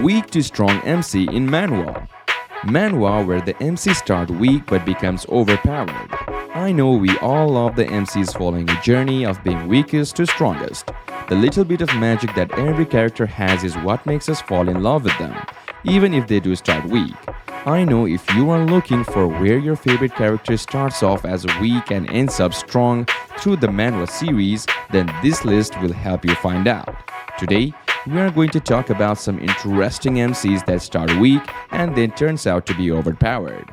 Weak to strong MC in Manhwa. Manhwa where the MC start weak but becomes overpowered. I know we all love the MCs following a journey of being weakest to strongest. The little bit of magic that every character has is what makes us fall in love with them, even if they do start weak. I know if you are looking for where your favorite character starts off as weak and ends up strong through the Manhwa series, then this list will help you find out. Today, we are going to talk about some interesting MCs that start weak and then turns out to be overpowered.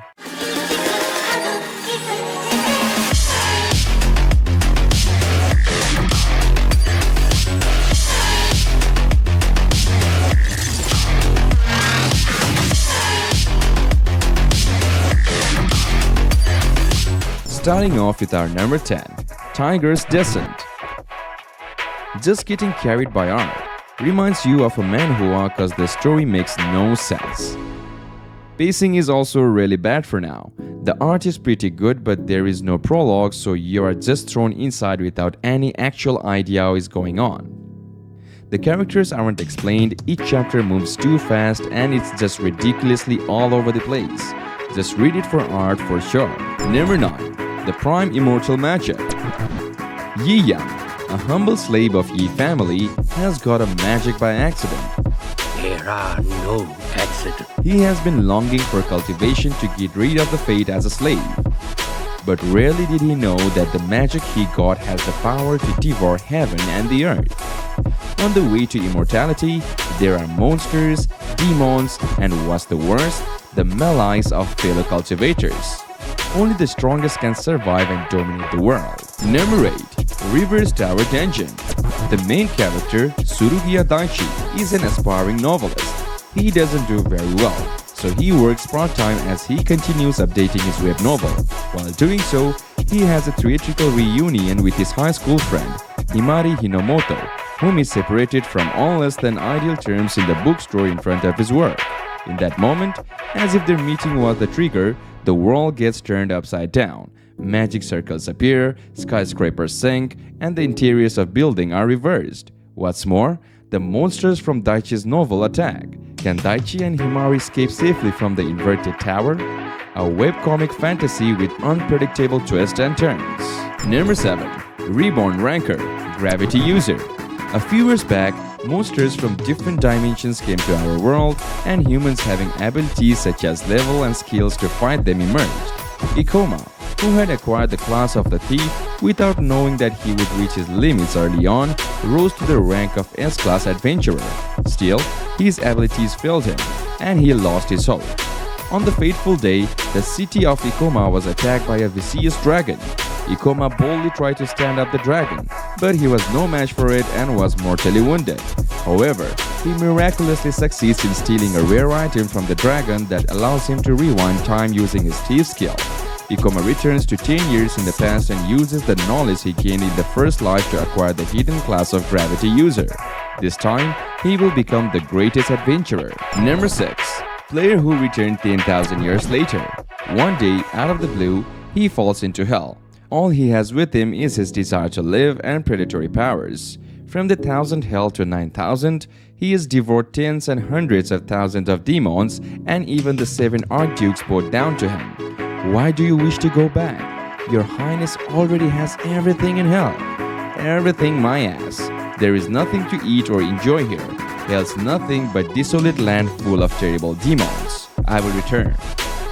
Starting off with our number 10, Tiger's Descent. Just getting carried by art reminds you of a Manhua cause the story makes no sense. Pacing is also really bad for now. The art is pretty good but there is no prologue, so you are just thrown inside without any actual idea what is going on. The characters aren't explained, each chapter moves too fast and it's just ridiculously all over the place. Just read it for art for sure. Number 9. The Prime Immortal Magic. Yi Yang, a humble slave of Yi family, has got a magic by accident. There are no accidents. He has been longing for cultivation to get rid of the fate as a slave. But rarely did he know that the magic he got has the power to devour heaven and the earth. On the way to immortality, there are monsters, demons, and what's the worst, the melees of fellow cultivators. Only the strongest can survive and dominate the world. Number 8. Reverse Tower Dungeon. The main character, Surugiya Daichi, is an aspiring novelist. He doesn't do very well, so he works part-time as he continues updating his web novel. While doing so, he has a theatrical reunion with his high school friend, Himari Hinomoto, whom he separated from all less than ideal terms in the bookstore in front of his work. In that moment, as if their meeting was the trigger, the world gets turned upside down. Magic circles appear, skyscrapers sink, and the interiors of buildings are reversed. What's more, the monsters from Daichi's novel attack. Can Daichi and Himari escape safely from the inverted tower? A webcomic fantasy with unpredictable twists and turns. Number 7. Reborn Ranker, Gravity User. A few years back, monsters from different dimensions came to our world, and humans having abilities such as level and skills to fight them emerged. Ikoma, who had acquired the class of the thief without knowing that he would reach his limits early on, rose to the rank of S-class adventurer. Still, his abilities failed him, and he lost his hope. On the fateful day, the city of Ikoma was attacked by a vicious dragon. Ikoma boldly tried to stand up the dragon, but he was no match for it and was mortally wounded. However, he miraculously succeeds in stealing a rare item from the dragon that allows him to rewind time using his thief skill. Ikoma returns to 10 years in the past and uses the knowledge he gained in the first life to acquire the hidden class of Gravity User. This time, he will become the greatest adventurer. Number 6. Player who returned 10,000 years later. One day, out of the blue, he falls into hell. All he has with him is his desire to live and predatory powers. From the 1,000 hell to 9,000, he has devoured tens and hundreds of thousands of demons, and even the 7 archdukes bowed down to him. Why do you wish to go back? Your Highness already has everything in hell. Everything my ass. There is nothing to eat or enjoy here. Hell's nothing but desolate land full of terrible demons. I will return.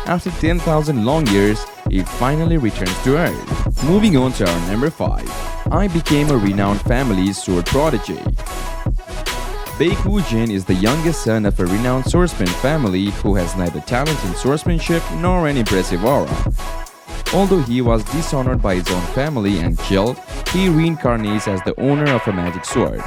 After 10,000 long years, it finally returns to Earth. Moving on to our number 5. I became a renowned family's sword prodigy. Baekwoojin is the youngest son of a renowned swordsman family who has neither talent in swordsmanship nor an impressive aura. Although he was dishonored by his own family and killed, he reincarnates as the owner of a magic sword.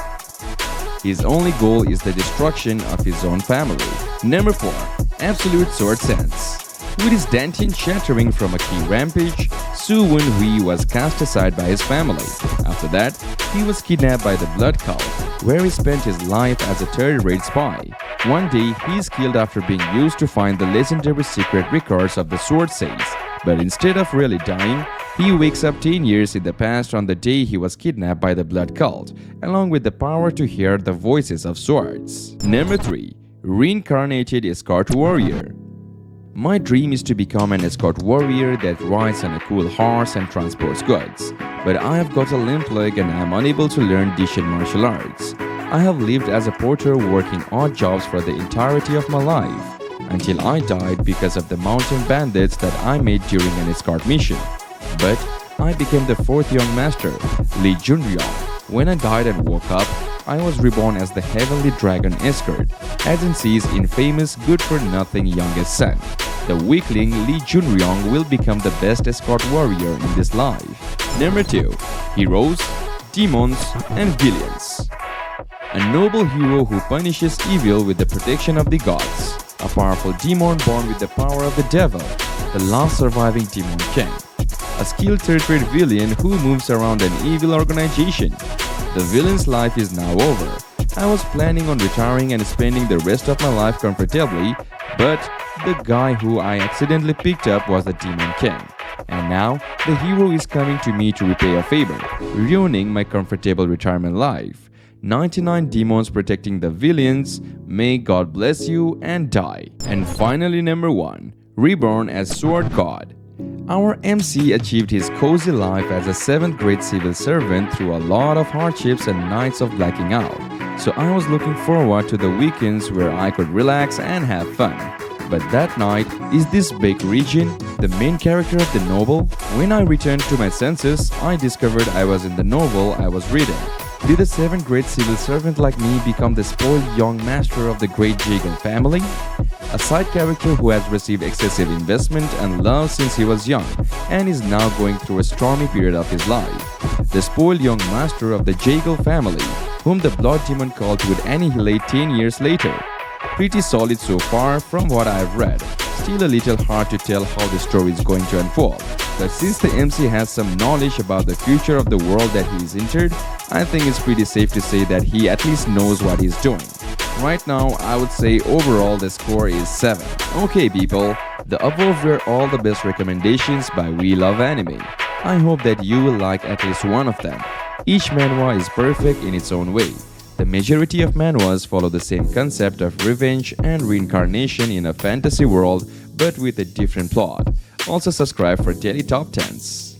His only goal is the destruction of his own family. Number 4. Absolute Sword Sense. With his dantian shattering from a key rampage, Su Wen-hui was cast aside by his family. After that, he was kidnapped by the Blood Cult, where he spent his life as a third-rate spy. One day, he is killed after being used to find the legendary secret records of the Sword Saints. But instead of really dying, he wakes up 10 years in the past on the day he was kidnapped by the Blood Cult, along with the power to hear the voices of swords. Number 3. Reincarnated Escort Warrior. My dream is to become an escort warrior that rides on a cool horse and transports goods. But I have got a limp leg and I am unable to learn Dishin martial arts. I have lived as a porter working odd jobs for the entirety of my life, until I died because of the mountain bandits that I met during an escort mission. But I became the fourth young master, Lee Junryong. When I died and woke up, I was reborn as the heavenly dragon Escort, Agency's infamous good-for-nothing youngest son. The weakling Lee Junryong will become the best escort warrior in this life. Number 2. Heroes, Demons, and Villains. A noble hero who punishes evil with the protection of the gods. A powerful demon born with the power of the devil, the last surviving demon king. A skilled third-rate villain who moves around an evil organization. The villain's life is now over. I was planning on retiring and spending the rest of my life comfortably, but the guy who I accidentally picked up was the demon king. And now, the hero is coming to me to repay a favor, ruining my comfortable retirement life. 99 demons protecting the villains, may God bless you and die. And finally number 1, Reborn as Sword God. Our MC achieved his cozy life as a 7th grade civil servant through a lot of hardships and nights of blacking out. So I was looking forward to the weekends where I could relax and have fun. But that night, is this big region the main character of the novel? When I returned to my senses, I discovered I was in the novel I was reading. Did a 7th grade civil servant like me become the spoiled young master of the great Jaeger family? A side character who has received excessive investment and love since he was young and is now going through a stormy period of his life. The spoiled young master of the Jaeger family, whom the blood demon cult would annihilate 10 years later. Pretty solid so far from what I've read. Still a little hard to tell how the story is going to unfold. But since the MC has some knowledge about the future of the world that he is entered, I think it's pretty safe to say that he at least knows what he's doing. Right now, I would say overall the score is 7. Okay people, the above were all the best recommendations by We Love Anime. I hope that you will like at least one of them. Each manhwa is perfect in its own way. The majority of manhwas follow the same concept of revenge and reincarnation in a fantasy world but with a different plot. Also subscribe for daily top 10s.